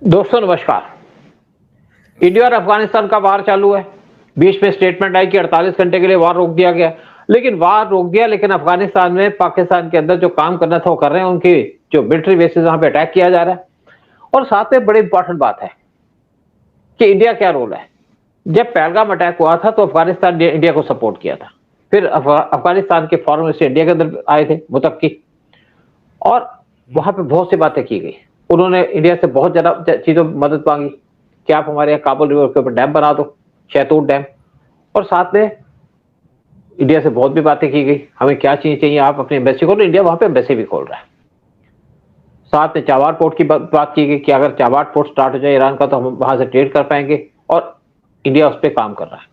दोस्तों नमस्कार। इंडिया और अफगानिस्तान का वार चालू है। बीच में स्टेटमेंट आई कि 48 घंटे के लिए वार रोक दिया गया, लेकिन वार रोक दिया, लेकिन अफगानिस्तान में पाकिस्तान के अंदर जो काम करना था वो कर रहे हैं। उनकी जो मिलिट्री बेसिस वहां पे अटैक किया जा रहा है। और साथ में बड़ी इंपॉर्टेंट बात है कि इंडिया क्या रोल है। जब पहलगाम अटैक हुआ था तो अफगानिस्तान ने इंडिया को सपोर्ट किया था। फिर अफगानिस्तान के फॉरेन मिनिस्टर इंडिया के अंदर आए थे, मुतक्की, और वहां पे बहुत सी बातें की गई। उन्होंने इंडिया से बहुत ज्यादा चीजों में मदद मांगी कि आप हमारे यहाँ काबुल रिवर के ऊपर डैम बना दो, शहतूत डैम। और साथ में इंडिया से बहुत भी बातें की गई, हमें क्या चीज चाहिए, आप अपनी एम्बेसी खोलो। इंडिया वहां पे एम्बेसी भी खोल रहा है। साथ में चाबार पोर्ट की बात की गई कि अगर चाबार पोर्ट स्टार्ट हो जाए ईरान का तो हम वहां से ट्रेड कर पाएंगे, और इंडिया उस पर काम कर रहा है।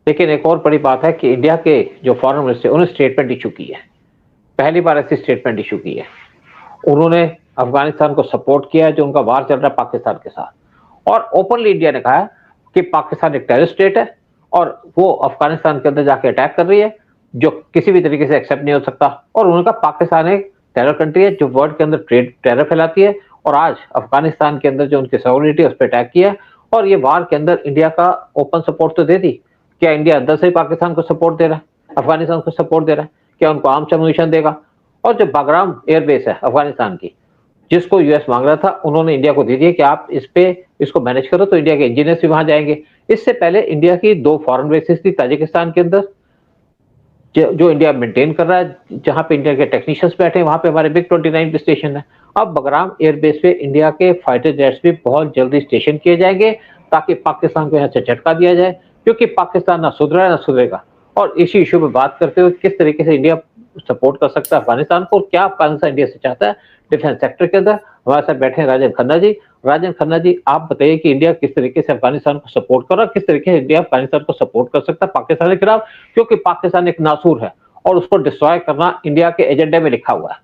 लेकिन एक और बड़ी बात है कि इंडिया के जो फॉरेन मिनिस्टर उन्होंने स्टेटमेंट इशू की है। पहली बार ऐसी स्टेटमेंट इशू की है। उन्होंने अफगानिस्तान को सपोर्ट किया है जो उनका वार चल रहा है पाकिस्तान के साथ, और ओपनली इंडिया ने कहा है कि पाकिस्तान एक टेररिस्ट स्टेट है और वो अफगानिस्तान के अंदर जाके अटैक कर रही है, जो किसी भी तरीके से एक्सेप्ट नहीं हो सकता। और उन्होंने कहा पाकिस्तान एक टेरर कंट्री है जो वर्ल्ड के अंदर ट्रेड टेरर फैलाती है, और आज अफगानिस्तान के अंदर जो उनकी सिक्योरिटी उस पर अटैक किया। और ये वार के अंदर इंडिया का ओपन सपोर्ट तो दे दी। क्या इंडिया अंदर से ही पाकिस्तान को सपोर्ट दे रहा है, अफगानिस्तान को सपोर्ट दे रहा है? क्या उनको आर्म्स एम्यूनिशन देगा? और जो बागराम एयरबेस है अफगानिस्तान की, जिसको यूएस मांग रहा था, उन्होंने इंडिया को दे दिया कि आप इसको मैनेज करो। तो इंडिया के इंजीनियर्स भी वहां जाएंगे। इससे पहले इंडिया की 2 फॉरेन बेसिस थी ताजिकिस्तान के अंदर, जो इंडिया मेंटेन कर रहा है, जहां पे इंडिया के टेक्नीशियंस बैठे हैं। वहां पे हमारे MiG-29 स्टेशन है। अब बगराम एयरबेस पे इंडिया के फाइटर जेट्स भी बहुत जल्दी स्टेशन किए जाएंगे, ताकि पाकिस्तान को यहाँ से झटका दिया जाए, क्योंकि पाकिस्तान ना सुधरा है ना सुधरेगा। और इसी इशू पे बात करते हुए किस तरीके से इंडिया सपोर्ट कर सकता है अफगानिस्तान को, और क्या अफगानिस्तान इंडिया से चाहता है डिफेंस सेक्टर के अंदर, हमारे साथ बैठे हैं राजन खन्ना जी। राजन खन्ना जी, आप बताइए कि इंडिया किस तरीके से अफगानिस्तान को सपोर्ट कर रहा है, किस तरीके से इंडिया अफगानिस्तान को सपोर्ट कर सकता है पाकिस्तान के खिलाफ, क्योंकि पाकिस्तान एक नासूर है और उसको डिस्ट्रॉय करना इंडिया के एजेंडे में लिखा हुआ है।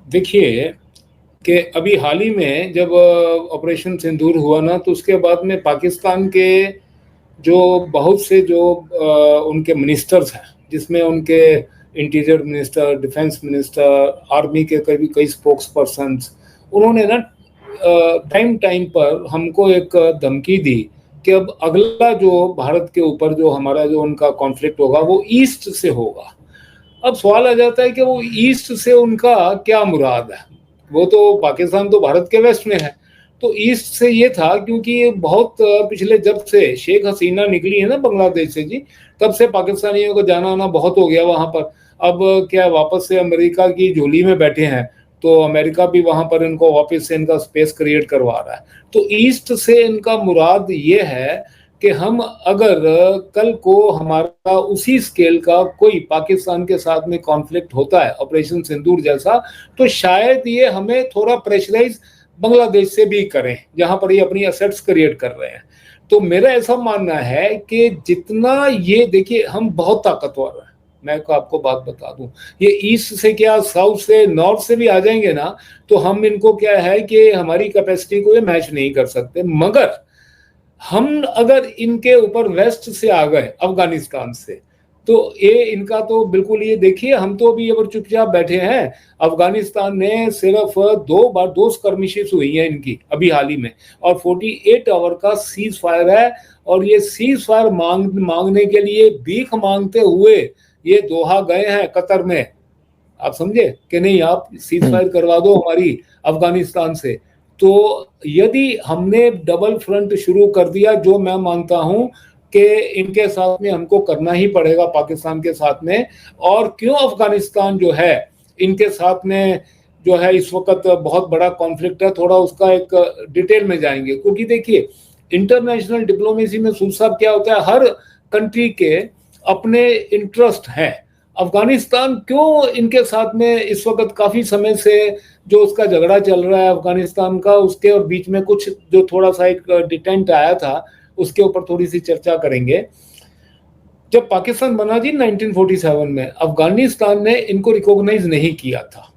देखिए कि अभी हाल ही में जब ऑपरेशन सिंदूर हुआ ना, तो उसके बाद में पाकिस्तान के जो बहुत से जो उनके मिनिस्टर्स हैं, जिसमें उनके interior minister, defence minister, army के कई स्पोक्स पर्सन्स, उन्होंने ना टाइम पर हमको एक धमकी दी कि अब अगला जो भारत के ऊपर जो हमारा जो उनका कॉन्फ्लिक्ट होगा वो ईस्ट से होगा। अब सवाल आ जाता है कि वो ईस्ट से उनका क्या मुराद है। वो तो पाकिस्तान तो भारत के वेस्ट में है, तो ईस्ट से ये था क्योंकि बहुत पिछले जब से शेख हसीना निकली है ना बांग्लादेश से जी, तब से पाकिस्तानियों को जाना आना बहुत हो गया वहां पर। अब क्या वापस से अमेरिका की झोली में बैठे हैं, तो अमेरिका भी वहां पर इनको वापस से इनका स्पेस क्रिएट करवा रहा है। तो ईस्ट से इनका मुराद ये है कि हम अगर कल को हमारा उसी स्केल का कोई पाकिस्तान के साथ में कॉन्फ्लिक्ट होता है ऑपरेशन सिंदूर जैसा, तो शायद ये हमें थोड़ा प्रेशराइज बांग्लादेश से भी करें, जहां पर ये अपनी एसेट्स क्रिएट कर रहे हैं। तो मेरा ऐसा मानना है कि जितना ये देखिए हम बहुत ताकतवर हैं। मैं आपको बात बता दूं, ये ईस्ट से क्या साउथ से नॉर्थ से भी आ जाएंगे ना, तो हम इनको क्या है कि हमारी कैपेसिटी को ये मैच नहीं कर सकते। मगर हम अगर इनके ऊपर वेस्ट से आ गए अफगानिस्तान से, तो ये इनका तो बिल्कुल, ये देखिए हम तो अभी अगर चुपचाप बैठे हैं। अफगानिस्तान ने सिर्फ 2 बार 2 स्कर्मिशेस हुई हैं इनकी अभी हाल ही में, और 48 आवर का सीज फायर है। और ये सीज फायर मांगने के लिए भीख मांगते हुए ये दोहा गए हैं कतर में। आप समझे कि नहीं, आप सीज फायर करवा दो हमारी अफगानिस्तान से। तो यदि हमने डबल फ्रंट शुरू कर दिया, जो मैं मानता हूं कि इनके साथ में हमको करना ही पड़ेगा पाकिस्तान के साथ में। और क्यों अफगानिस्तान जो है इनके साथ में जो है इस वक्त बहुत बड़ा कॉन्फ्लिक्ट है, थोड़ा उसका एक डिटेल में जाएंगे। क्योंकि देखिए इंटरनेशनल डिप्लोमेसी में सूद साहब क्या होता है, हर कंट्री के अपने इंटरेस्ट हैं। अफगानिस्तान क्यों इनके साथ में इस वक्त काफी समय से जो उसका झगड़ा चल रहा है अफगानिस्तान का, उसके और बीच में कुछ जो थोड़ा सा एक डिटेंट आया था, उसके ऊपर थोड़ी सी चर्चा करेंगे। जब पाकिस्तान बना जी 1947 में, अफगानिस्तान ने इनको रिकॉग्नाइज नहीं किया था।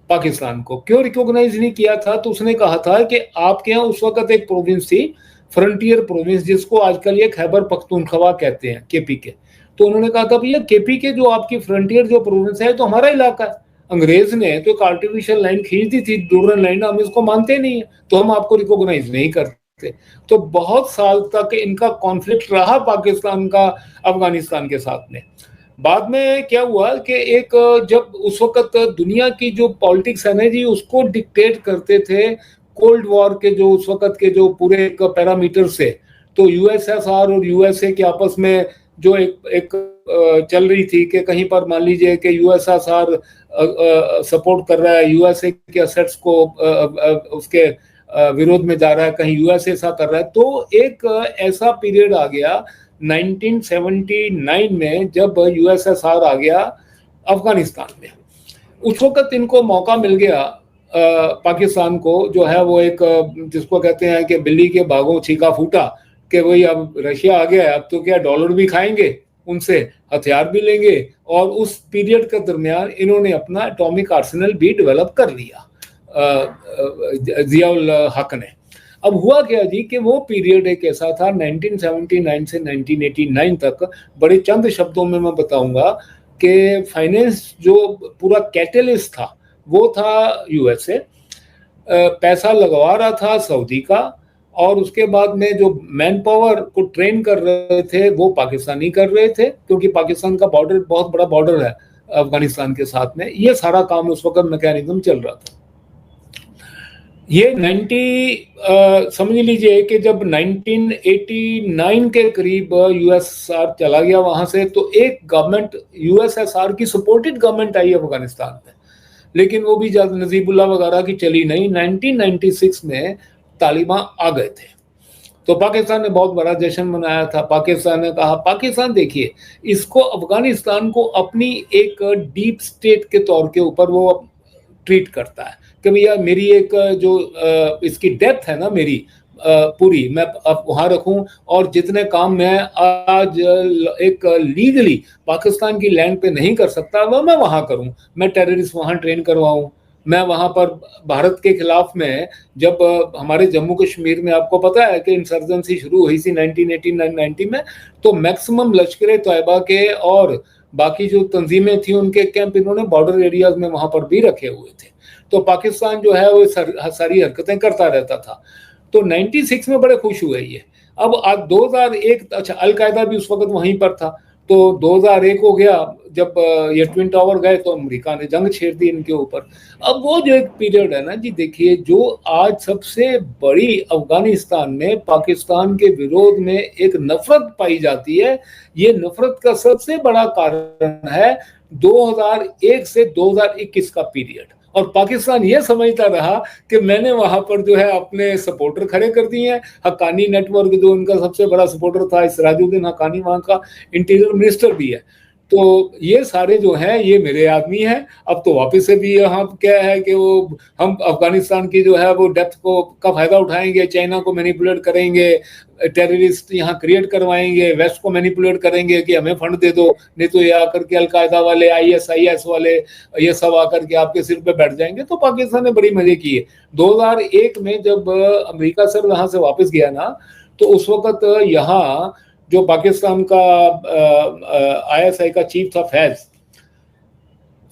पाकिस्तान को क्यों रिकॉग्नाइज नहीं किया था, तो उसने कहा था कि आपके यहाँ उस वक्त एक प्रोविंस थी, फ्रंटियर प्रोविंस, जिसको आजकल ये खैबर पख्तूनख्वा कहते हैं, KPK। तो उन्होंने कहा था भैया KPK जो आपकी फ्रंटियर जो प्रोविंस है तो हमारा इलाका है, अंग्रेज ने तो एक आर्टिफिशियल लाइन खींच दी थी, डूरन लाइन, हम इसको मानते नहीं है तो हम आपको रिकॉग्नाइज नहीं करते। तो बहुत साल तक इनका कॉन्फ्लिक्ट रहा पाकिस्तान का अफगानिस्तान के साथ में। बाद में क्या हुआ कि एक जब उस वक्त दुनिया की जो पॉलिटिक्स है ना जी, उसको डिक्टेट करते थे कोल्ड वॉर के जो उस वक्त के जो पूरे एक पैरामीटर से, तो यूएसएसआर और यूएसए के आपस में जो एक चल रही थी कि कहीं पर मान लीजिए कि यूएसएसआर सपोर्ट कर रहा है यूएसए के असेट्स को, उसके विरोध में जा रहा है, कहीं यूएसए ऐसा कर रहा है। तो एक ऐसा पीरियड आ गया 1979 में जब यूएसएसआर आ गया अफगानिस्तान में। उस वक्त इनको मौका मिल गया पाकिस्तान को, जो है वो एक जिसको कहते हैं कि बिल्ली के बागों छीका फूटा, कि भाई अब रशिया आ गया है, अब तो क्या डॉलर भी खाएंगे उनसे, हथियार भी लेंगे। और उस पीरियड के दरमियान इन्होंने अपना एटॉमिक आर्सेनल भी डेवलप कर लिया जियाउल हक ने। अब हुआ क्या जी कि वो पीरियड एक ऐसा था 1979 से 1989 तक, बड़े चंद शब्दों में मैं बताऊंगा कि फाइनेंस जो पूरा कैटलिस्ट था वो था यूएसए, पैसा लगवा रहा था सऊदी का, और उसके बाद में जो मैन पावर को ट्रेन कर रहे थे वो पाकिस्तानी कर रहे थे, क्योंकि पाकिस्तान का बॉर्डर बहुत बड़ा बॉर्डर है अफगानिस्तान के साथ में। ये सारा काम उस वक्त मैकेनिज्म चल रहा था। ये 90 समझ लीजिए कि जब 1989 के करीब यूएसएसआर चला गया वहां से, तो एक गवर्नमेंट यूएसएसआर की सपोर्टेड गवर्नमेंट आई अफगानिस्तान में, लेकिन वो भी नजीबुल्लाह वगैरह की चली नहीं। 1996 में तालिबान आ गए थे, तो पाकिस्तान ने बहुत बड़ा जश्न मनाया था। पाकिस्तान ने कहा, पाकिस्तान देखिए इसको अफगानिस्तान को अपनी एक डीप स्टेट के तौर के ऊपर वो ट्रीट करता है कि भैया मेरी एक जो इसकी डेप्थ है ना मेरी पूरी, मैं अब वहाँ रखूं, और जितने काम मैं आज एक लीगली पाकिस्तान की लैंड पे नहीं कर सकता वो मैं वहाँ करूं। मैं टेररिस्ट वहाँ ट्रेन करवाऊं, मैं वहाँ पर भारत के खिलाफ में, जब हमारे जम्मू कश्मीर में आपको पता है कि इंसर्जेंसी शुरू हुई थी 1989-90 में, तो मैक्सिमम लश्कर तैयबा के और बाकी जो तंजीमें थी उनके कैंप इन्होंने बॉर्डर एरियाज में वहाँ पर भी रखे हुए थे। तो पाकिस्तान जो है वो सारी हरकतें करता रहता था। तो 96 में बड़े खुश हुए ये। अब आज 2001, अच्छा अलकायदा भी उस वक्त वहीं पर था, तो 2001 हो गया जब ये ट्विन टावर गए तो अमेरिका ने जंग छेड़ दी इनके ऊपर। अब वो जो एक पीरियड है ना जी, देखिए जो आज सबसे बड़ी अफगानिस्तान में पाकिस्तान के विरोध में एक नफरत पाई जाती है, ये नफरत का सबसे बड़ा कारण है 2001 से 2021 का पीरियड। और पाकिस्तान ये समझता रहा कि मैंने वहां पर जो है अपने सपोर्टर खड़े कर दिए हैं। हक्कानी नेटवर्क जो उनका सबसे बड़ा सपोर्टर था सिराजुद्दीन हक्कानी, वहां का इंटीरियर मिनिस्टर भी है, तो ये सारे जो हैं ये मेरे आदमी हैं। अब तो वापस से भी यहाँ क्या है कि वो हम अफगानिस्तान की जो है वो डेप्थ को का फायदा उठाएंगे, चाइना को मैनिपुलेट करेंगे, टेररिस्ट यहाँ क्रिएट करवाएंगे, वेस्ट को मैनिपुलेट करेंगे कि हमें फंड दे दो, नहीं तो ये आकर के अलकायदा वाले, ISIS वाले ये सब आकर के आपके सिर पे बैठ जाएंगे। तो पाकिस्तान ने बड़ी मजे किए। 2001 में जब अमेरिका सर वहां से वापस गया ना, तो उस वक्त यहाँ जो पाकिस्तान का ISI का चीफ था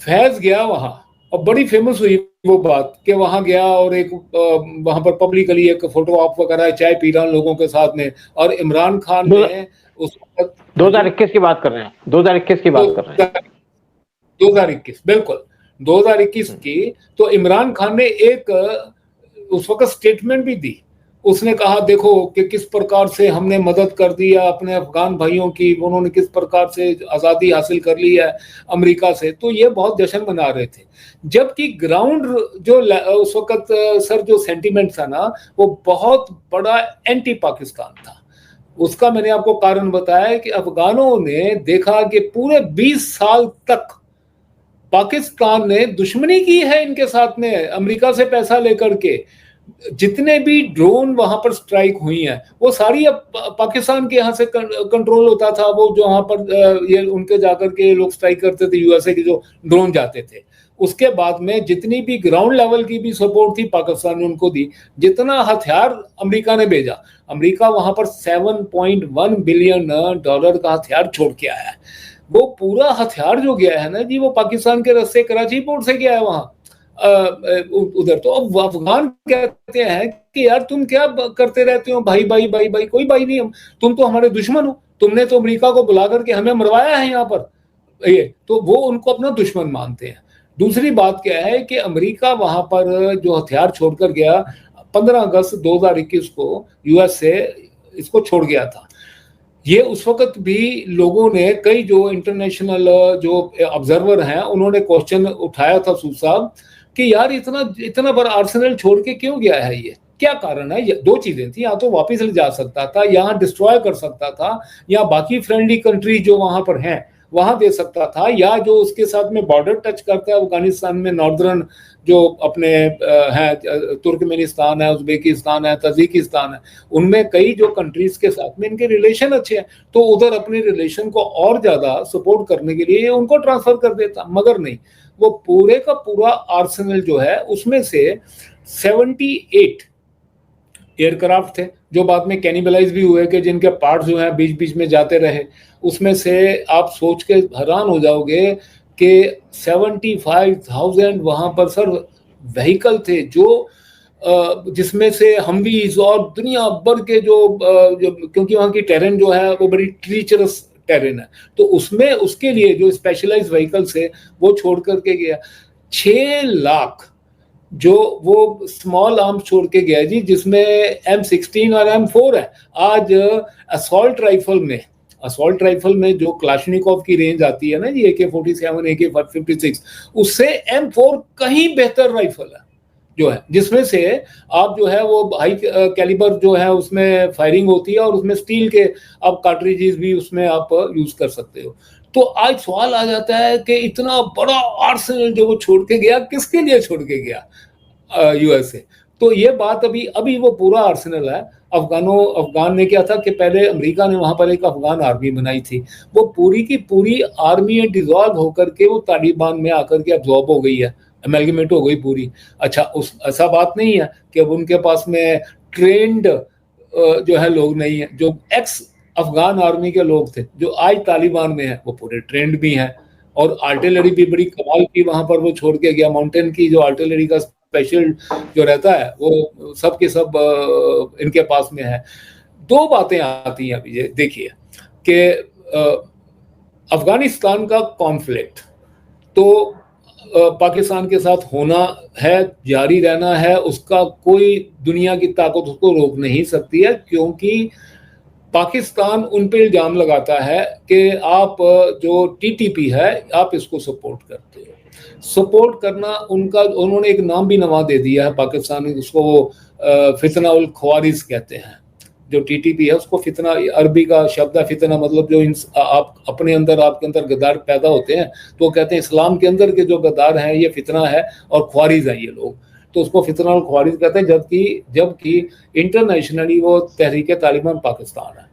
फैज गया वहां, और बड़ी फेमस हुई वो बात कि वहां गया और एक वहां पर पब्लिकली एक फोटो ऑप वगैरह चाय पी रहा लोगों के साथ में, और इमरान खान ने उस वक्त 2021 की बात कर रहे हैं, 2021 की बात कर रहे हैं, 2021 बिल्कुल 2021 की। तो इमरान खान ने एक उस वक्त स्टेटमेंट भी दी। उसने कहा देखो कि किस प्रकार से हमने मदद कर दी है अपने अफगान भाइयों की, उन्होंने किस प्रकार से आज़ादी हासिल कर ली है अमेरिका से। तो ये बहुत जश्न मना रहे थे, जबकि ग्राउंड जो उस वक्त सर जो सेंटीमेंट था ना वो बहुत बड़ा एंटी पाकिस्तान था। उसका मैंने आपको कारण बताया कि अफगानों ने देखा कि पूरे 20 साल तक पाकिस्तान ने दुश्मनी की है इनके साथ में, अमेरिका से पैसा लेकर के। जितने भी ड्रोन वहां पर स्ट्राइक हुई हैं वो सारी अब पाकिस्तान के यहाँ से कंट्रोल होता था। वो जो वहां पर ये उनके जाकर के लोग स्ट्राइक करते थे, यूएसए के जो ड्रोन जाते थे। उसके बाद में जितनी भी ग्राउंड लेवल की भी सपोर्ट थी पाकिस्तान ने उनको दी। जितना हथियार अमेरिका ने भेजा, अमेरिका वहां पर $7.1 बिलियन का हथियार छोड़ के आया है। वो पूरा हथियार जो गया है ना जी, वो पाकिस्तान के रास्ते कराची पोर्ट से गया है वहां उधर। तो अब अफगान कहते हैं कि यार तुम क्या करते रहते हो, भाई भाई भाई भाई, कोई भाई नहीं, हम तुम तो हमारे दुश्मन हो, तुमने तो अमेरिका को बुला करके हमें मरवाया है यहाँ पर, ये तो वो उनको अपना दुश्मन मानते हैं। दूसरी बात क्या है कि अमेरिका वहां पर जो हथियार छोड़कर गया 15 अगस्त 2021 को यूएस से इसको छोड़ गया था। ये उस वक्त भी लोगों ने, कई जो इंटरनेशनल जो ऑब्जर्वर हैं, उन्होंने क्वेश्चन उठाया था सूद साहब कि यार इतना बड़ा आर्सेनल छोड़ के क्यों गया है, ये क्या कारण है। दो चीजें थी, या तो वापस ले जा सकता था, यहाँ डिस्ट्रॉय कर सकता था, या बाकी फ्रेंडली कंट्री जो वहां पर हैं वहां दे सकता था, या जो उसके साथ में बॉर्डर टच करता है अफगानिस्तान में नॉर्दर्न जो अपने हैं, तुर्कमेनिस्तान है, उज्बेकिस्तान है, तजिकिस्तान है, उनमें कई जो कंट्रीज के साथ में इनके रिलेशन अच्छे हैं, तो उधर अपने रिलेशन को और ज्यादा सपोर्ट करने के लिए उनको ट्रांसफर कर देता। मगर नहीं, वो पूरे का पूरा आर्सेनल जो है उसमें से 78 एयरक्राफ्ट थे जो बाद में कैनिबलाइज भी हुए, कि जिनके पार्ट्स जो हैं बीच बीच में जाते रहे। उसमें से आप सोच के हैरान हो जाओगे कि 75,000 वहां पर सर व्हीकल थे, जो जिसमें से हमवीज और दुनिया भर के जो क्योंकि वहां की टेरेन जो है वो बड़ी ट्रीचरस टेरेन है, तो उसमें उसके लिए जो स्पेशलाइज व्हीकल्स है वो छोड़ करके गया। 6 लाख जो वो स्मॉल आर्म्स छोड़ के गया जी, जिसमें M16 और M4 है। आज असॉल्ट राइफल में जो क्लाशनिकोव की रेंज आती है ना जी, AK-47, AK-56, उससे M4 कहीं बेहतर राइफल है जो है, जिसमें से आप जो है वो हाई कैलिबर जो है उसमें फायरिंग होती है, और उसमें स्टील के आप कार्ट्रिजेस भी उसमें आप यूज कर सकते हो। तो आज सवाल आ जाता है कि इतना बड़ा आर्सेनल जो वो छोड़ के गया, किसके लिए छोड़ के गया यूएसए। तो ये बात अभी वो पूरा आर्सेनल है। अफगान ने क्या था कि पहले अमेरिका ने वहां पर एक अफगान आर्मी बनाई थी, वो पूरी की पूरी आर्मी डिसॉल्व होकर के वो तालिबान में आकर के अब्जॉर्ब हो गई है, अमेलगमेंट हो गई पूरी। अच्छा, ऐसा बात नहीं है कि अब उनके पास में ट्रेंड जो है लोग नहीं है, जो एक्स अफगान आर्मी के लोग थे जो आज तालिबान में है वो पूरे ट्रेंड भी हैं, और आर्टिलरी भी बड़ी कमाल की वहां पर वो छोड़ के गया। माउंटेन की जो आर्टिलरी का स्पेशल जो रहता है वो सब के सब इनके पास में है। दो बातें आती हैं अभी, देखिए कि अफगानिस्तान का कॉन्फ्लिक्ट तो पाकिस्तान के साथ होना है, जारी रहना है, उसका कोई दुनिया की ताकत उसको रोक नहीं सकती है, क्योंकि पाकिस्तान उन पे इल्जाम लगाता है कि आप जो टीटीपी है आप इसको सपोर्ट करते हो। सपोर्ट करना उनका, उन्होंने एक नाम भी नवा दे दिया है पाकिस्तान, उसको वो फितना उल ख्वारिज कहते हैं। जो टीटीपी है उसको फितना, अरबी का शब्द है फितना, मतलब जो आप अपने अंदर, आपके अंदर गद्दार पैदा होते हैं, तो कहते हैं इस्लाम के अंदर के जो गद्दार हैं ये फितना है और ख्वारिज हैं ये लोग, तो उसको फितना और ख्वारिज कहते हैं। जबकि इंटरनेशनली वो तहरीक तालिबान पाकिस्तान है।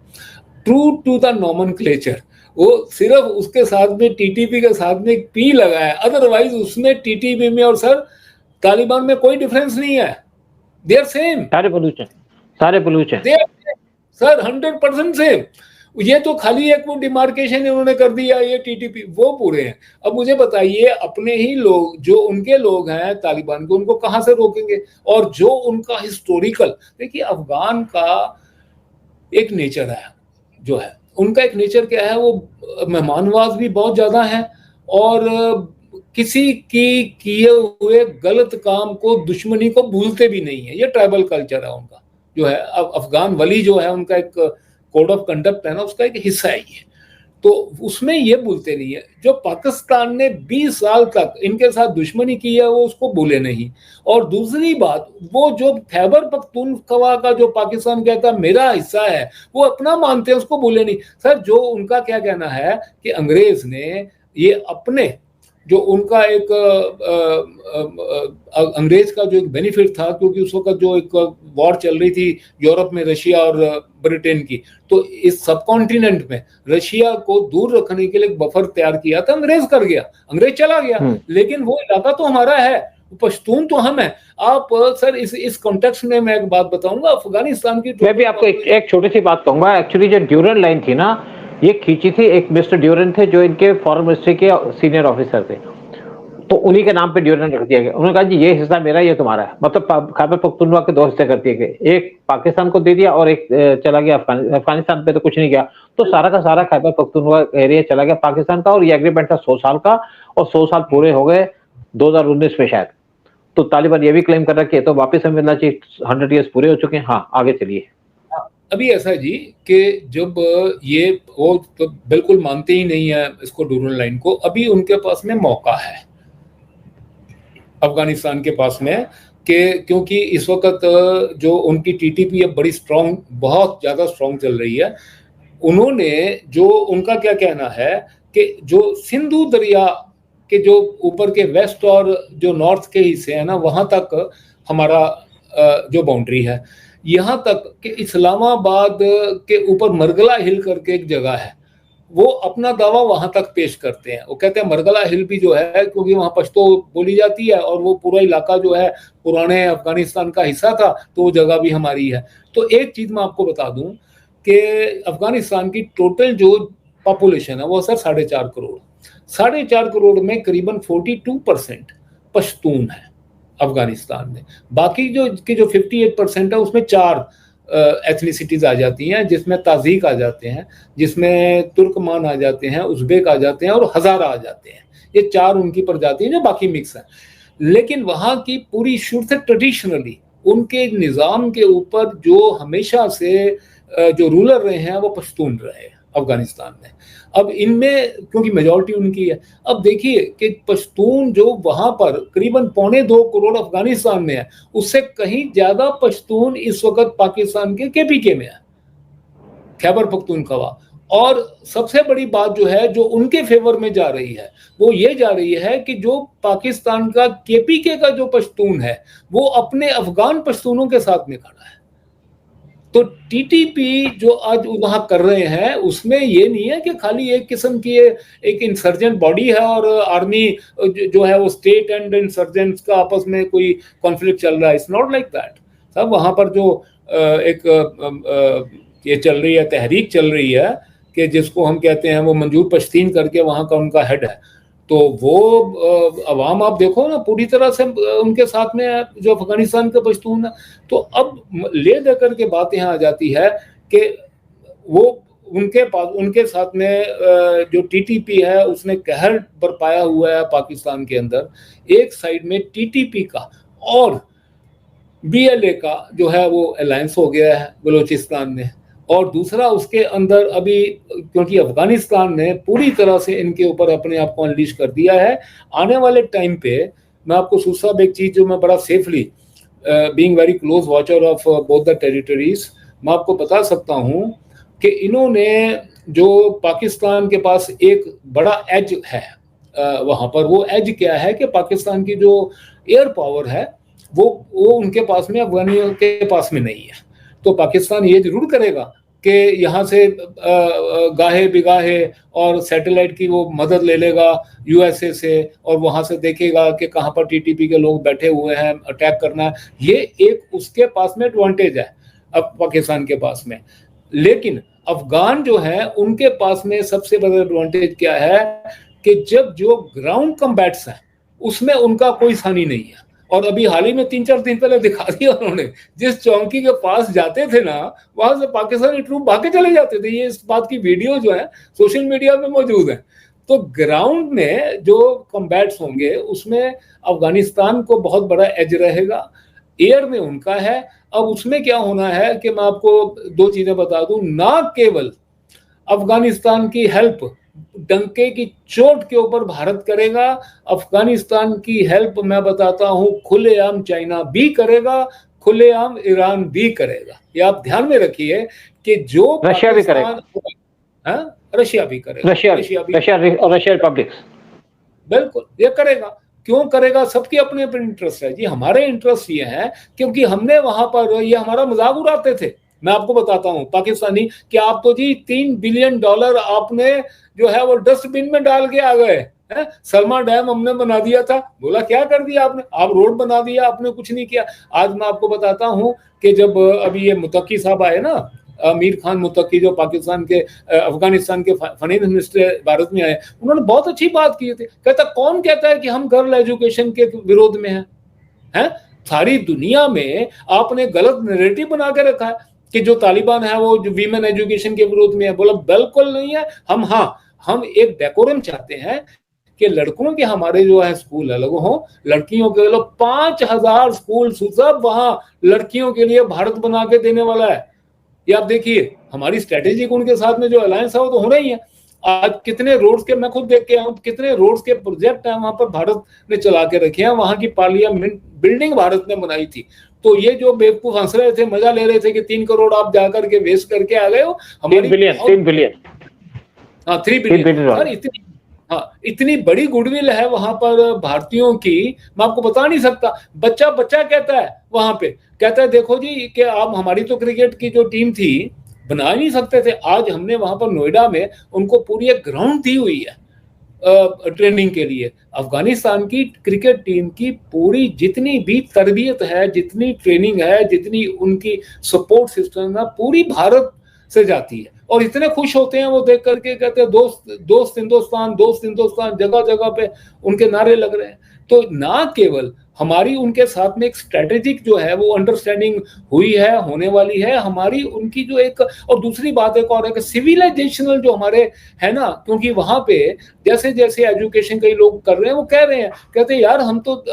ट्रू टू द नॉमेनक्लेचर, वो सिर्फ उसके साथ में टीटीपी के साथ में एक पी लगा है, अदरवाइज उसमें टीटीपी में और सर तालिबान में कोई डिफरेंस नहीं है, दे आर सेम, सारे पोल्यूशन सर 100% सेम। ये तो खाली एक वो डिमार्केशन इन्होंने कर दिया, ये टीटीपी, वो पूरे हैं। अब मुझे बताइए, अपने ही लोग जो उनके लोग हैं तालिबान के, उनको कहां से रोकेंगे। और जो उनका हिस्टोरिकल, देखिए अफगान का एक नेचर है जो है, उनका एक नेचर क्या है, वो मेहमानवाज भी बहुत ज्यादा है, और किसी की किए हुए गलत काम को, दुश्मनी को भूलते भी नहीं है। ये ट्राइबल कल्चर है उनका जो है। अब अफगान वली जो है उनका एक कोड ऑफ कंडक्ट है ना, उसका एक हिस्सा है ये, तो उसमें ये भूलते नहीं है। जो पाकिस्तान ने 20 साल तक इनके साथ दुश्मनी की है वो उसको भूले नहीं। और दूसरी बात, वो जो खैबर पख्तूनख्वा का जो पाकिस्तान कहता है मेरा हिस्सा है, वो अपना मानते हैं, उसको भूले नहीं। सर जो उनका क्या कहना है कि अंग्रेज ने ये अपने, जो उनका एक अंग्रेज का जो एक बेनिफिट था, क्योंकि उस वक्त जो एक वॉर चल रही थी यूरोप में, रशिया और ब्रिटेन की, तो इस सब कॉन्टिनेंट में रशिया को दूर रखने के लिए एक बफर तैयार किया था, अंग्रेज कर गया, अंग्रेज चला गया, लेकिन वो इलाका तो हमारा है, पश्तून तो हम है। आप सर इस कॉन्टेक्स्ट में मैं एक बात बताऊंगा, अफगानिस्तान की, मैं भी आपको एक छोटी सी बात कहूंगा। एक्चुअली जो ड्यूरन लाइन थी ना, ये खींची थी एक मिस्टर ड्यूरेंट थे जो इनके फॉरेन मिनिस्ट्री के सीनियर ऑफिसर थे, तो उन्हीं के नाम पे ड्यूरेंट रख दिया गया। उन्होंने कहा जी ये हिस्सा मेरा, ये तुम्हारा है। मतलब खैबर पख्तूनख्वा के 2 हिस्से कर दिए गए, एक पाकिस्तान को दे दिया और एक चला गया अफगानिस्तान पे तो कुछ नहीं गया। तो सारा का सारा खैबर पख्तूनख्वा एरिया चला गया पाकिस्तान का, और ये एग्रीमेंट था 100 साल का, और 100 साल पूरे हो गए 2019 में शायद। तो तालिबान ये भी क्लेम कर रहा है कि तो वापस हमें मिलना चाहिए, 100 ईयर्स पूरे हो चुके हैं। हाँ, आगे चलिए। अभी ऐसा है जी कि जब ये वो तो बिल्कुल मानते ही नहीं है इसको, डूरन लाइन को। अभी उनके पास में मौका है अफगानिस्तान के पास में, कि क्योंकि इस वक्त जो उनकी टीटीपी अब बड़ी स्ट्रांग, बहुत ज़्यादा स्ट्रांग चल रही है। उन्होंने जो, उनका क्या कहना है कि जो सिंधु दरिया के जो ऊपर के वेस्ट और जो नॉर्थ के हिस्से हैं ना, वहाँ तक हमारा जो बाउंड्री है, यहाँ तक कि इस्लामाबाद के ऊपर मरगला हिल करके एक जगह है, वो अपना दावा वहां तक पेश करते हैं। वो कहते हैं मरगला हिल भी जो है, क्योंकि वहां पश्तो बोली जाती है और वो पूरा इलाका जो है पुराने अफगानिस्तान का हिस्सा था, तो वो जगह भी हमारी है। तो एक चीज मैं आपको बता दूं कि अफगानिस्तान की टोटल जो पॉपुलेशन है वो सर 4.5 करोड़। 4.5 करोड़ में करीबन 42% पश्तून है अफगानिस्तान में। बाकी जो 58% है उसमें 4 एथनिसिटीज आ जाती हैं, जिसमें ताजिक आ जाते हैं, जिसमें तुर्कमान आ जाते हैं, उज़्बेक आ जाते हैं और हज़ारा आ जाते हैं। ये 4 उनकी प्रजाति हैं जो बाकी मिक्स हैं। लेकिन वहाँ की पूरी शुरू से ट्रेडिशनली उनके निज़ाम के ऊपर जो हमेशा से जो रूलर रहे हैं वो पश्तून रहे हैं अफगानिस्तान में। अब इनमें क्योंकि मेजॉरिटी उनकी है, अब देखिए कि पश्तून जो वहां पर करीबन 2.25 करोड़ अफगानिस्तान में है, उससे कहीं ज्यादा पश्तून इस वक्त पाकिस्तान के केपीके में है, खैबर पख्तूनख्वा। और सबसे बड़ी बात जो है जो उनके फेवर में जा रही है वो ये जा रही है कि जो पाकिस्तान का केपीके का जो पश्तून है वो अपने अफगान पश्तूनों के साथ में खड़ा है। तो टीटीपी जो आज वहां कर रहे हैं उसमें ये नहीं है कि खाली एक किस्म की एक इंसर्जेंट बॉडी है और आर्मी जो है वो स्टेट एंड इंसर्जेंट्स का आपस में कोई कॉन्फ्लिक्ट चल रहा है। It's not like that. सब वहां पर जो एक ये चल रही है, तहरीक चल रही है कि जिसको हम कहते हैं वो मंजूर पश्तीन करके वहां का उनका हेड है, तो वो अवाम आप देखो ना पूरी तरह से उनके साथ में है जो अफगानिस्तान के पश्तून है। तो अब ले देकर के बात यहाँ आ जाती है कि वो उनके साथ में जो टीटीपी है उसने कहर बरपाया हुआ है पाकिस्तान के अंदर। एक साइड में टीटीपी का और बीएलए का जो है वो अलायंस हो गया है बलूचिस्तान में, और दूसरा उसके अंदर अभी क्योंकि अफगानिस्तान ने पूरी तरह से इनके ऊपर अपने आप को अनलीश कर दिया है। आने वाले टाइम पे मैं आपको सूसाब एक चीज जो मैं बड़ा safely being very close watcher of both the territories, मैं आपको बता सकता हूं कि इन्होंने जो पाकिस्तान के पास एक बड़ा एज है वहां पर, वो एज क्या है कि पाकिस्तान की जो एयर पावर है वो उनके पास में, अफगानियों के पास में नहीं है। तो पाकिस्तान ये जरूर करेगा कि यहाँ से गाहे बिगाहे और सैटेलाइट की वो मदद ले लेगा यूएसए से, और वहाँ से देखेगा कि कहाँ पर टीटीपी के लोग बैठे हुए हैं, अटैक करना है। ये एक उसके पास में एडवांटेज है अब पाकिस्तान के पास में। लेकिन अफगान जो है उनके पास में सबसे बड़ा एडवांटेज क्या है कि जब जो ग्राउंड कम्बैट्स हैं उसमें उनका कोई सानी नहीं है। और अभी हाल ही में 3-4 दिन पहले दिखा दिया उन्होंने, जिस चौकी के पास जाते थे ना वहां से पाकिस्तानी ट्रूप भागे चले जाते थे। ये इस बात की वीडियो जो है सोशल मीडिया में मौजूद है। तो ग्राउंड में जो कम्बैट्स होंगे उसमें अफगानिस्तान को बहुत बड़ा एज रहेगा, एयर में उनका है। अब उसमें क्या होना है कि मैं आपको 2 चीजें बता दूं, ना केवल अफगानिस्तान की हेल्प डंके की चोट के ऊपर भारत करेगा, अफगानिस्तान की हेल्प मैं बताता हूं खुलेआम चाइना भी करेगा, खुलेआम ईरान भी करेगा। ये आप ध्यान में रखिए कि जो रशिया भी करेगा, रशिया भी करेगा, रशिया रिपब्लिक बिल्कुल ये करेगा। क्यों करेगा? सबके अपने अपने इंटरेस्ट है जी। हमारे इंटरेस्ट ये है क्योंकि हमने वहां पर, ये हमारा मजाक उड़ाते थे। मैं आपको बताता हूं पाकिस्तानी कि आप तो जी $3 बिलियन आपने जो है वो डस्टबिन में डाल के आ गए। सलमा डैम हमने बना दिया था, बोला क्या कर दिया आपने? आप रोड बना दिया, आपने कुछ नहीं किया। आज मैं आपको बताता हूं कि जब अभी ये मुतकी साहब आए ना अमीर खान मुत्तकी जो पाकिस्तान के अफगानिस्तान के फाइनेंस मिनिस्टर भारत में आए, उन्होंने बहुत अच्छी बात की थी। कहता कौन कहता है कि हम गर्ल एजुकेशन के विरोध में हैं? सारी दुनिया में आपने गलत नैरेटिव बना के रखा है कि जो तालिबान है वो जो वीमेन एजुकेशन के विरोध में है। बोला बिल्कुल नहीं है। हम एक डेकोरम चाहते हैं कि लड़कों के हमारे जो है स्कूल अलग हो, लड़कियों के लिए 5000 स्कूल सब वहां लड़कियों के लिए भारत बना के देने वाला है। ये आप देखिए हमारी स्ट्रेटेजी उनके साथ में जो अलायंस है वो तो होना ही है। आज कितने रोड्स के, मैं खुद देख के आऊं, कितने रोड्स के प्रोजेक्ट हैं वहां पर भारत ने चला के रखे हैं। वहां की पार्लियामेंट बिल्डिंग भारत ने बनाई थी। तो ये जो बेवकूफ हंस रहे थे, मजा ले रहे थे कि 3 करोड़ आप जाकर के वेस्ट करके आ गए हो, हमारी 3 बिलियन हाँ 3 बिलियन सर, इतनी बड़ी गुडविल है वहां पर भारतीयों की, मैं आपको बता नहीं सकता। बच्चा कहता है वहां पे, कहता है देखो जी कि आप हमारी तो क्रिकेट की जो टीम थी बना नहीं सकते थे, आज हमने वहां पर नोएडा में उनको पूरी एक ग्राउंड दी हुई है ट्रेनिंग के लिए। अफगानिस्तान की क्रिकेट टीम की पूरी जितनी भी तरबियत है, जितनी ट्रेनिंग है, जितनी उनकी सपोर्ट सिस्टम है, पूरी भारत से जाती है। और इतने खुश होते हैं वो देख करके, कहते हैं दोस्त हिंदुस्तान, जगह जगह पे उनके नारे लग रहे हैं। तो ना केवल हमारी उनके साथ में एक स्ट्रेटेजिक जो है वो अंडरस्टैंडिंग हुई है, होने वाली है हमारी उनकी जो एक, और दूसरी बात एक और है कि सिविलाइजेशनल जो हमारे है ना, क्योंकि वहां पे जैसे जैसे एजुकेशन कई लोग कर रहे हैं वो कह रहे हैं, कहते हैं यार हम तो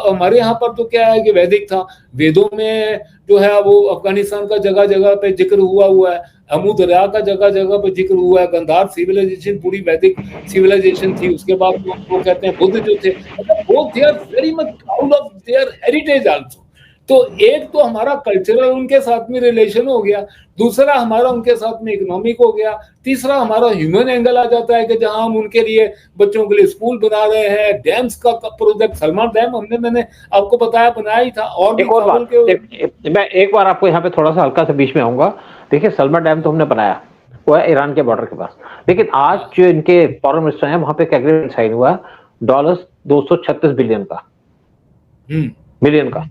हमारे यहाँ पर तो क्या है कि वैदिक था, वेदों में जो है वो अफगानिस्तान का जगह जगह पे जिक्र हुआ है, अमू दरिया का जगह जगह पे जिक्र हुआ है, गंधार सिविलाइजेशन पूरी वैदिक सिविलाइजेशन थी। उसके बाद वो कहते हैं बुद्ध जो थे, वो they are very much proud of their heritage also. तो एक तो हमारा कल्चरल उनके साथ में रिलेशन हो गया, दूसरा हमारा उनके साथ में इकोनॉमिक हो गया, तीसरा हमारा ह्यूमन एंगल आ जाता है कि जहां हम उनके लिए बच्चों के लिए स्कूल बना रहे हैं। डैम्स का प्रोजेक्ट सलमान डैम मैंने आपको बताया बनाया ही था। और भी मैं एक बार आपको यहाँ पे थोड़ा सा हल्का सा बीच में आऊंगा। देखिए सलमान डैम तो हमने बनाया, वो है ईरान के बॉर्डर के पास, लेकिन आज जो इनके फॉरेन मिनिस्टर हैं वहां पे एक एग्रीमेंट साइन हुआ $236 बिलियन का मिलियन का,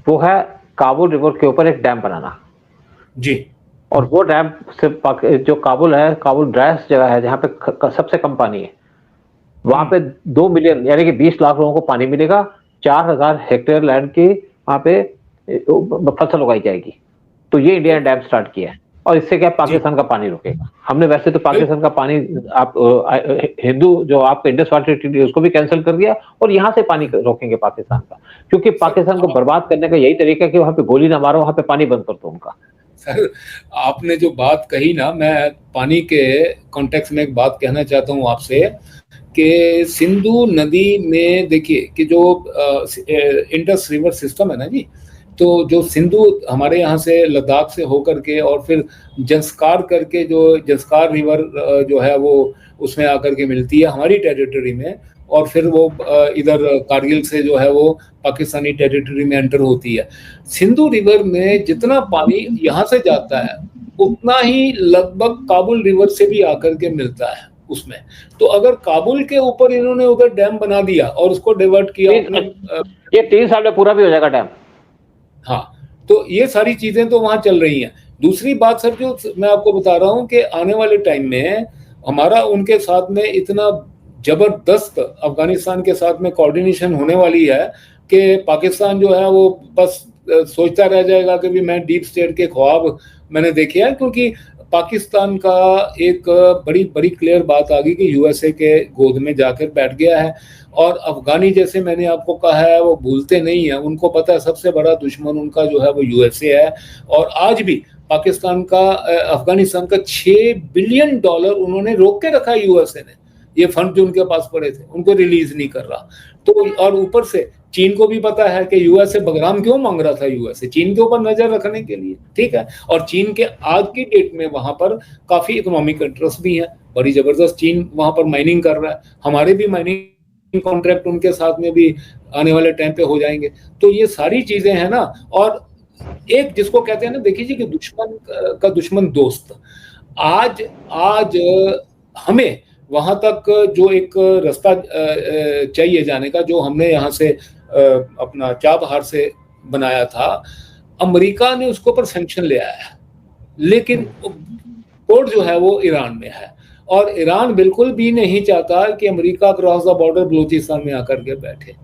वो है काबुल रिवर के ऊपर एक डैम बनाना जी। और वो डैम से जो काबुल है, काबुल ड्राइस्ट जगह है जहाँ पे सबसे कम पानी है, वहां पे 2 मिलियन यानी कि 20 लाख लोगों को पानी मिलेगा। 4000 हेक्टेयर लैंड की वहां पे फसल उगाई जाएगी। तो ये इंडिया ने डैम स्टार्ट किया है और इससे क्या पाकिस्तान का पानी रुकेगा। हमने वैसे तो पाकिस्तान का पानी आप हिंदू जो आपका इंडस वाटर ट्रीटी उसको भी कैंसिल कर दिया और यहाँ से पानी रोकेंगे पाकिस्तान का, क्योंकि पाकिस्तान को बर्बाद करने का यही तरीका है कि वहां पे गोली ना मारो, वहां पे पानी बंद कर दो उनका। सर आपने जो बात कही ना, मैं पानी के कॉन्टेक्स्ट में एक बात कहना चाहता हूँ आपसे कि सिंधु नदी में देखिए कि जो इंडस रिवर सिस्टम है ना जी, तो जो सिंधु हमारे यहाँ से लद्दाख से होकर के और फिर जंस्कार करके जो जंस्कार रिवर जो है वो उसमें आकर के मिलती है हमारी टेरिटरी में, और फिर वो इधर कारगिल से जो है वो पाकिस्तानी टेरिटरी में एंटर होती है। सिंधु रिवर में जितना पानी यहाँ से जाता है उतना ही लगभग काबुल रिवर से भी आकर के मिलता है उसमें। तो अगर काबुल के ऊपर इन्होंने उधर डैम बना दिया और उसको डाइवर्ट किया, ये 3 साल में पूरा भी हो जाएगा डैम। हाँ, तो ये सारी चीजें तो वहां चल रही हैं। दूसरी बात सर जो मैं आपको बता रहा हूं कि आने वाले टाइम में हमारा उनके साथ में इतना जबरदस्त अफगानिस्तान के साथ में कोऑर्डिनेशन होने वाली है कि पाकिस्तान जो है वो बस सोचता रह जाएगा कि भी मैं डीप स्टेट के ख्वाब मैंने देखे हैं, क्योंकि पाकिस्तान का एक बड़ी बड़ी क्लियर बात आ गई कि यूएसए के गोद में जाकर बैठ गया है। और अफगानी जैसे मैंने आपको कहा है वो भूलते नहीं है, उनको पता है सबसे बड़ा दुश्मन उनका जो है वो यूएसए है। और आज भी पाकिस्तान का अफगानिस्तान का $6 बिलियन उन्होंने रोक के रखा है यूएसए ने, ये फंड जो उनके पास पड़े थे उनको रिलीज नहीं कर रहा। तो और ऊपर से चीन को भी पता है कि यूएसए बगराम क्यों मांग रहा था, यूएसए चीन के ऊपर नजर रखने के लिए, ठीक है। और चीन के आज की डेट में वहां पर काफी इकोनॉमिक इंटरेस्ट भी है, बड़ी जबरदस्त चीन वहां पर माइनिंग कर रहा है, हमारे भी माइनिंग कॉन्ट्रैक्ट उनके साथ में भी आने वाले टाइम पे हो जाएंगे। तो ये सारी चीजें हैं ना। और एक जिसको कहते हैं ना, देखिए जी कि दुश्मन का दुश्मन दोस्त, आज हमें वहां तक जो एक रास्ता चाहिए जाने का, जो हमने यहाँ से अपना चाबहार से बनाया था, अमेरिका ने उसके ऊपर सैंक्शन ले आया है। लेकिन पोर्ट जो है वो ईरान में है, और ईरान बिल्कुल भी नहीं चाहता कि America cross the border Balochistan में आकर के बैठे।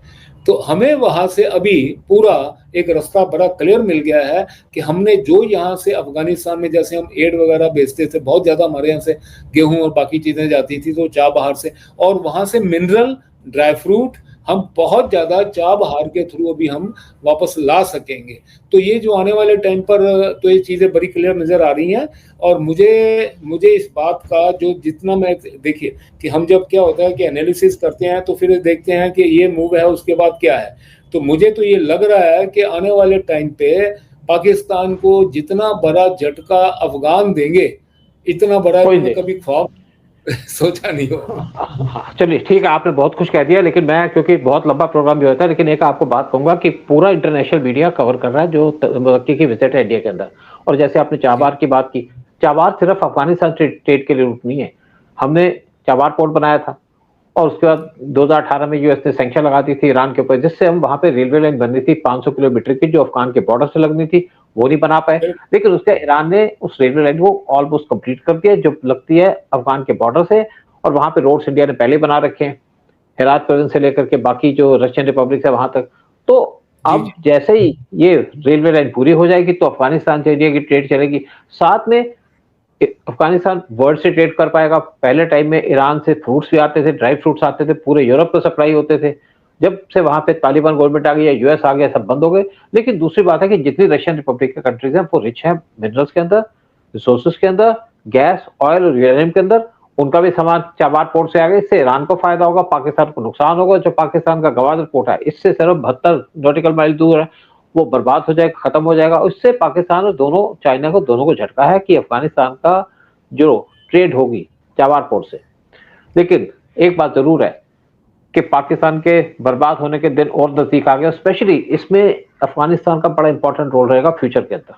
तो हमें वहां से अभी पूरा एक रास्ता बड़ा क्लियर मिल गया है कि हमने जो यहाँ से अफगानिस्तान में जैसे हम एड वगैरह बेचते थे, बहुत ज्यादा हमारे यहाँ से गेहूं और बाकी चीजें जाती थी, तो चाह बहार से, और वहां से मिनरल, ड्राई फ्रूट हम बहुत ज्यादा चाह बहार के थ्रू अभी हम वापस ला सकेंगे। तो ये जो आने वाले टाइम पर तो ये चीजें बड़ी क्लियर नजर आ रही हैं। और मुझे इस बात का जो जितना मैं, देखिए कि हम जब क्या होता है कि एनालिसिस करते हैं तो फिर देखते हैं कि ये मूव है उसके बाद क्या है, तो मुझे तो ये लग रहा है कि आने वाले टाइम पे पाकिस्तान को जितना बड़ा झटका अफगान देंगे, इतना बड़ा इन्होंने कभी ख्वाब सोचा नहीं हो। चलिए ठीक है, आपने बहुत कुछ कह दिया, लेकिन मैं, क्योंकि बहुत लंबा प्रोग्राम भी होता है, लेकिन एक आपको बात कहूंगा कि पूरा इंटरनेशनल मीडिया कवर कर रहा है जो व्यक्ति की विजिट है इंडिया के अंदर। और जैसे आपने चाबार की बात की, चाबार सिर्फ अफगानिस्तान ट्रेड के लिए रूट नहीं है। हमने चाबार पोर्ट बनाया था और उसके बाद 2018 में यूएस ने सैंक्शन लगा दी थी ईरान के ऊपर, जिससे हम वहां पे रेलवे लाइन बननी थी 500 किलोमीटर की, जो अफगान के बॉर्डर से लगनी थी, वो नहीं बना पाए। लेकिन उसके ईरान ने उस रेलवे लाइन को ऑलमोस्ट कंप्लीट कर दिया, जो लगती है अफगान के बॉर्डर से। और वहां पे रोड्स इंडिया ने पहले बना रखे हैं, हेरात प्रोविंस से लेकर के बाकी जो रशियन रिपब्लिक है वहां तक। तो अब जैसे ही ये रेलवे लाइन पूरी हो जाएगी तो अफगानिस्तान से इंडिया की ट्रेड चलेगी। साथ में अफगानिस्तान वर्ल्ड से ट्रेड कर पाएगा। पहले टाइम में ईरान से फ्रूट्स भी आते थे, ड्राई फ्रूट्स आते थे, पूरे यूरोप को सप्लाई होते थे। जब से वहां पे तालिबान गवर्नमेंट आ गई या यूएस आ गया, सब बंद हो गए। लेकिन दूसरी बात है कि जितनी रशियन रिपब्लिक के कंट्रीज हैं वो रिच है मिनरल्स के अंदर, रिसोर्सेज के अंदर, गैस, ऑयल और यूरेनियम के अंदर। उनका भी सामान चाबार पोर्ट से आ गया, इससे ईरान को फायदा होगा, पाकिस्तान को नुकसान होगा। जो पाकिस्तान का गवादर पोर्ट है, इससे सिर्फ 72 नॉटिकल माइल दूर है, वो बर्बाद हो जाएगा, खत्म हो जाएगा। उससे पाकिस्तान और दोनों, चाइना को, दोनों को झटका है कि अफगानिस्तान का जो ट्रेड होगी चाबार पोर्ट से। लेकिन एक बात जरूर है कि पाकिस्तान के बर्बाद होने के दिन और नजदीक आ गया। स्पेशली इसमें अफगानिस्तान का बड़ा इंपॉर्टेंट रोल रहेगा फ्यूचर के अंदर।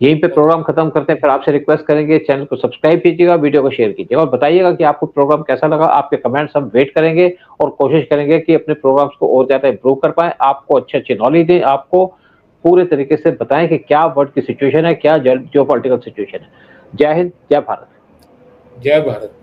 यहीं पे प्रोग्राम खत्म करते हैं, फिर आपसे रिक्वेस्ट करेंगे चैनल को सब्सक्राइब कीजिएगा, वीडियो को शेयर कीजिएगा और बताइएगा कि आपको प्रोग्राम कैसा लगा। आपके कमेंट्स हम वेट करेंगे और कोशिश करेंगे कि अपने प्रोग्राम्स को और ज्यादा इंप्रूव कर पाए, आपको अच्छी नॉलेज दें, आपको पूरे तरीके से बताएं कि क्या वर्ल्ड की सिचुएशन है, क्या जियोपॉलिटिकल सिचुएशन है। जय हिंद, जय भारत। जय भारत।